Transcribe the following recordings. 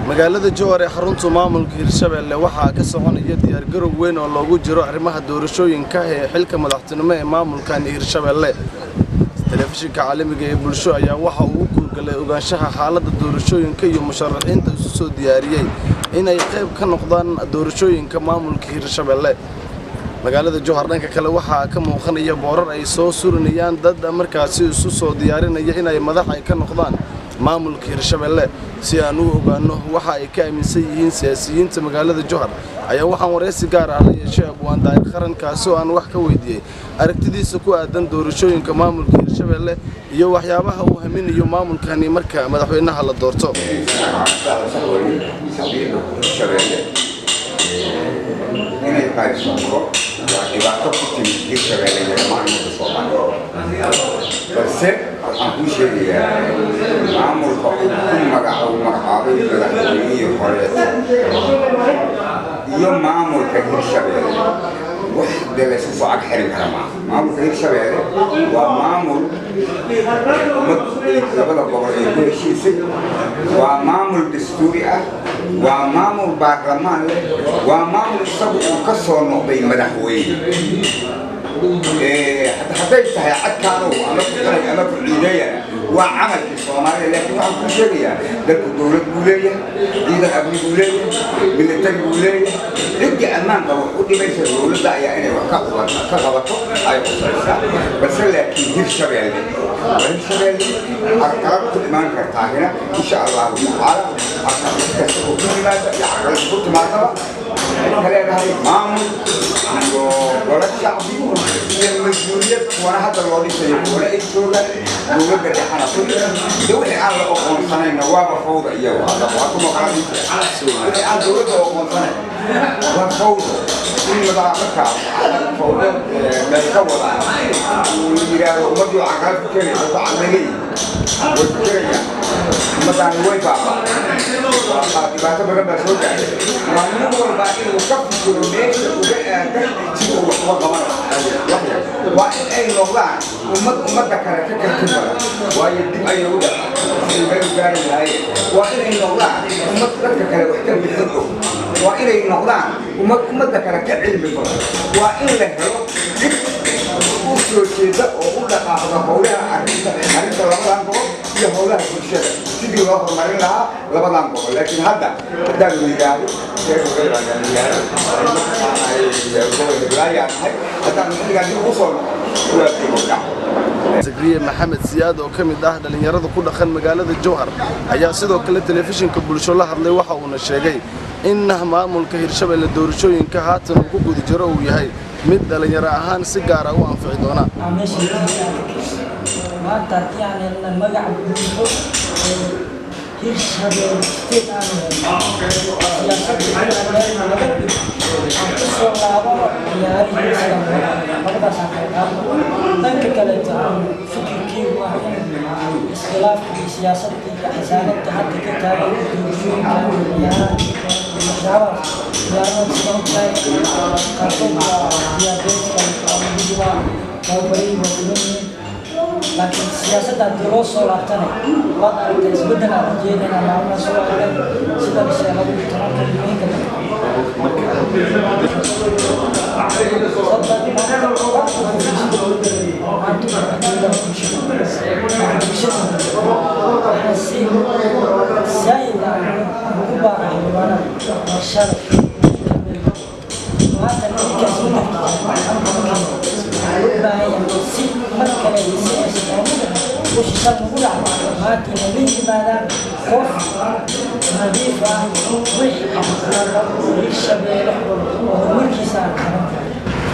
magaalada Jowhar ee xarunta maamulka Hirshabelle waxaa ka soconaya diyaar garow weyn oo loogu jiro arrimaha doorashooyinka ee xilka madaxtinimo ee maamulkan Hirshabelle. Telefishinka caalamiga ee bulsho ayaa waxa uu ku galay ogaanshaha xaaladda doorashooyinka iyo musharaxiinta isu soo diyaariyay inay qayb ka noqdaan doorashooyinka maamulka Hirshabelle. magaalada Jowhar dhanka kale waxaa ka muuqanaya boorar ay soo surinayaan dad markaasi isu soo diyaarinaya inay madax ay ka noqdaan maamulka Hirshabelle. si aan u ogaano waxa ay ka aaminsan yihiin siyaasiyiinta magaalada Jowhar ayaa waxaan wareysi gaar ah la yeeshay abwaan daahir qarankaas oo aan wax ka weydiiyay aragtidiisa ku aadan doorashooyinka maamulka Hirshabelle iyo waxyaabaha uu haminayo maamulkani marka madaxweynaha la doorto. dhibaato ku timid Hirshabelle iyo maamulka Soomaaliya balse waxaan ku sheegayaa maamulka uu magacaabay madaxweynihii hore iyo maamulka Hirshabelle wax daleesho socod xirin kara maaha. maamulka Hirshabelle waa maamul labada gobol ee ku heshiisay, waa maamul dastuuri ah, waa maamul baarlamaan leh, waa maamul isagu uu ka soo noqday madaxweyne. hadday tahay cadkaanu ama kuqanay ama ku ciidayana waa camalkii Soomaaliya, laakiin waxaan ku sheegayaa dalku dowlad buu leeyahay, ciidan amni buu leeyahay, militari buu leeyahay. ciddii ammaanka wax u dhimaysa dowladda ayaa inay wax ka qabato ay qusaysaa. balse laakiin Hirshabelle caqabad ku imaan kartaahina insha allahu tacaala caqabad kasta oo ku yimaada iyo caqabad ku timaadaba waxay ka leedahay maamul iyo golo shacbi iyo mas-uuliyad kuwana hadda loo dhisayo kuwana ay joogaan dowladda dhexana ku dhisan iyo wixii aan la oqoonsanayna waaba fawda iyagu waa ku maqaadi wixii aan dowladda oqoonsanayn waa fawda in markaa fawda meel ka wada uu yidhaahdo ummaddii caqabad ku keenaysa ku caqlileeyihin way ku jirayaan ummaddaani way baaba dhibaato badan baa soo gaadhay. waa nin walba inuu ka fikiro meesha uga aadan sida uu wax uga qabanayo. waa in ay noqdaan ummadda kale ka karti badan, waayo dib ayay u dhacay meel u gaari lahaayeen. waa inay noqdaan dadka kale wax ka bixin og, waa inay noqdaan ummadda kale ka cilmi badan. waa in la helo dib u soo jeeda oo u dhaqaaqda howlaha arrinta labadan gobol iyo howlaha bulshada sidii loo horumarin lahaa labadan gobol. laakiin hadda haddaan yidhaahdo Zakriya Maxamed Siyaad oo ka mid ah dhalinyarada ku dhaqan magaalada Jowhar ayaa sidoo kale telefishinka bulsho la hadlay. waxa uu sheegay in maamulka Hirshabelle doorashooyinka haatan uu ku guda jiro uu yahay mid dhalinyaro ahaan si gaar ah u anfici doona. Hirshabelle dhanka kaleeto fikirkeygu ah in iskhilaafkii siyaasadii iyo xasaanadda hadda ka taagan doorashooyinka waxyaabaha sababtahay qaarkood diyaardeedka ama tababarihii waa kulanyihiin. laakiin siyaasadda haddii loo soo laabtanay waad aragtay isbeddel aan ujeedayna maalmaha soo aadan sida bisha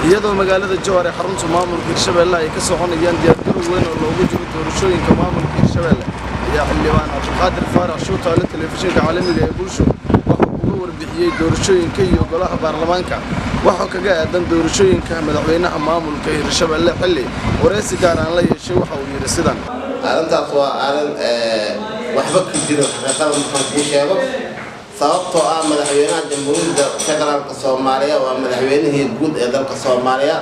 iyadoo magaalada Jowhar ee xarunta maamulka Hirshabelle ay ka soconayaan diyaar garow weyn oo loogu jiro doorashooyinka maamulka Hirshabelle ayaa xildhibaan Cabdiqaadir Faarax Shuutaale telefishinka caalamiga ee bulsho waxa uu uga warbixiyay doorashooyinka iyo golaha baarlamaanka waxa kaga aadan doorashooyinka madaxweynaha maamulka Hirshabelle xilli wareysi gaar ah la yeeshay. waxa uu yiri sidan arrintaas waa arrin waxba ka jiro xaqiiqada markaan kuu sheego sababtoo ah madaxweynaha jamhuuriyadda federaalka Soomaaliya waa madaxweynihii guud ee dalka Soomaaliya.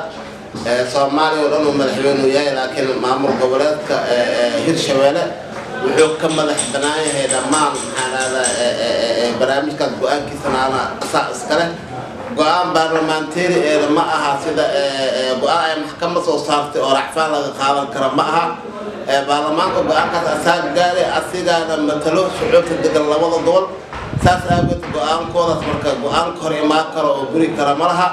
Soomaaliya oo dhan uu madaxweynuhu yahay, laakiin maamul goboleedka Hirshabelle wuxuu ka madax banaan yahay dhammaan barnaamijkaas go-aankiisana ana asaa iskale go-aan baarlamaanteeri ma aha sida go-aan ay maxkamad soo saartay oo racfaan laga qaadan kara ma aha baarlamaanka go-aankaas asaa gaaray asigaana matalo shucuubta degan labada gobol saas aageed go-aankoodaas marka go-aanka hor imaan karo oo buri kara ma laha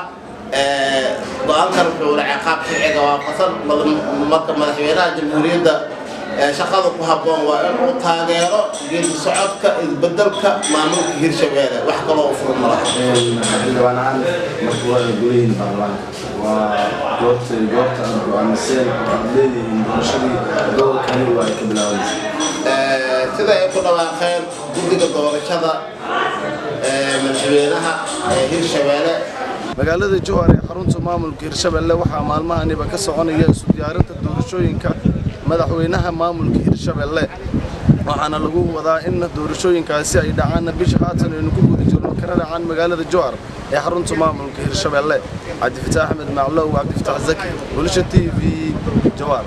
go-aankan wuxuu la ciqaab sharciga waafaqsan marka madaxweynaha jamhuuriyadda shaqada ku habboon waa inuu taageero geedi socodka isbedelka maamulka Hirshabeelle wax kale oo furan ma laha xildhibaanahan marka waa guleyn baarlamaanka waa goobta go'aamiseen leeyihiin doorashadii gobolkani waa ay ka bilaabaysaa sida ay ku dhawaaqeen guddiga doorashada madaxweynaha Hirshabeelle magaalada Jowhar ee xarunta maamulka Hirshabeelle waxaa maalmahaniba ka soconaya isu diyaarinta doorashooyinka madaxweynaha maamulka Hirshabeelle waxaana lagu wadaa in doorashooyinkaasi ay dhacaan bisha haatan ee ku guda jirno kana dhacaan magaalada Jowhar ee xarunta maamulka Hirshabeelle Cabdi Fataax Ahmed Maclow Cabdi Fataax Zaki Bulsho TV Jowhar